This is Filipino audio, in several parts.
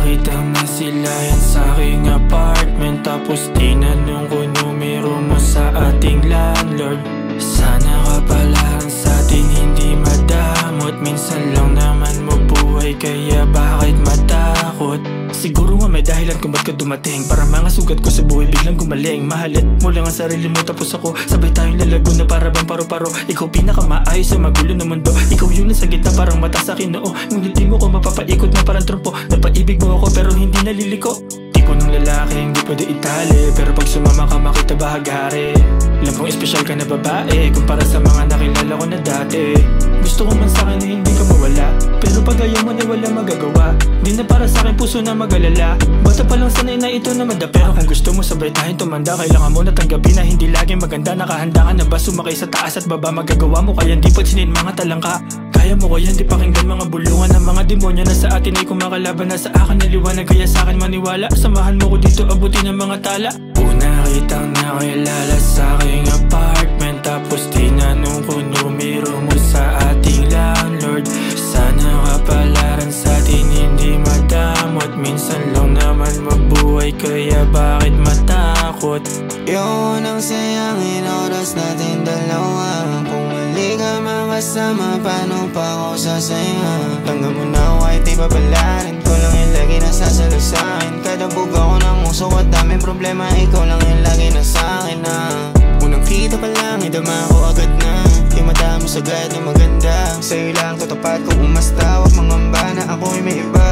kitang nasilayan sa aking apartment, tapos tinanong ko numero mo sa ating landlord. Sana kapalaran sa atin hindi madamot, minsan lang naman mabuhay kaya bakit matakot? Siguro nga may dahilan kung ba't ka dumating, para mga sugat ko sa buhay biglang gumaling. Mahalit mo lang ang sarili mo tapos ako, sabay tayong lalago na para bang paro-paro. Ikaw pinakamaayos sa magulo ng mundo, ikaw yun nasa gitna parang mata sa akin, oo. Ngunit di mo ko mapapaikot na parang trompo. Napaibig mo ako pero hindi naliliko. Tipo ng lalaki hindi pwede itali, pero pag sumama ka makita bahagari. Alam kong espesyal ka na babae kumpara sa mga nakilala ko na dati. Gusto ko man sa'kin na hindi ka mawala, pero pag ayaw mo na wala magagawa. Di na para sa'kin puso na mag-alala, basta pa lang sanay na ito na mada. Pero kung gusto mo sabay tayong tumanda, kailangan mo na tanggapin na hindi laging maganda. Nakahanda ka na ba sumakay sa taas at baba? Magagawa mo kaya di pagsinin mga talangka. Kaya mo kaya hindi pakinggan mga bulungan ng mga demonyo na sa atin ay kumakalaban. Na sa akin naliwanag kaya sa'kin maniwala, samahan mo ko dito abutin ng mga tala. Una kitang nakilala sa aking apartment, tapos tinanong ko numero mo sa ating landlord. Sana kapalaran sa atin hindi madamot, minsan lang naman mabuhay kaya bakit matakot? Yun ang sayangin oras natin dalawa. Kung mali ka makasama, paano pa ako sasaya? Tanggap mo na kahit di papalarin ko lang yung lagi nasasalo sa'kin. Kada buga ko ng uso at daming problema, ikaw lang yung lagi na sa'kin na. Unang kita pa lang, idama ko agad na yung mata mo sagad na maganda. Sa'yo lang tatapat ko umasta, wag mangamba na ako'y may iba.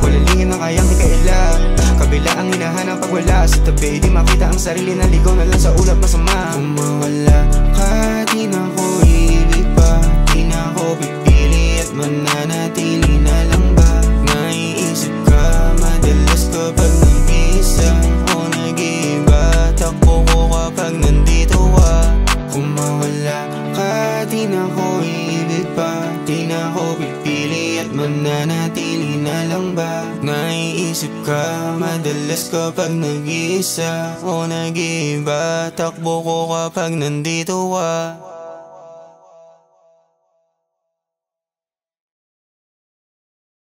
Walang lingin na kayang di kailan, kabila ang hinahanap pag wala sa tabi. Di makita ang sarili na ligaw na lang sa ulap masama. Kung mawala ka, di na ko ibig pa, di na ko pipili at mananatili na lang ba? Naiisip ka madalas kapag nag-isa o nag-iiba, takbo ko kapag nandito ka. Kung mawala ka, di na ko ibig pa, di na ko pipili at mananatili na lang ba? Naiisip ka madalas kapag nag-iisa o nag-iiba, takbo ko kapag nandito ka.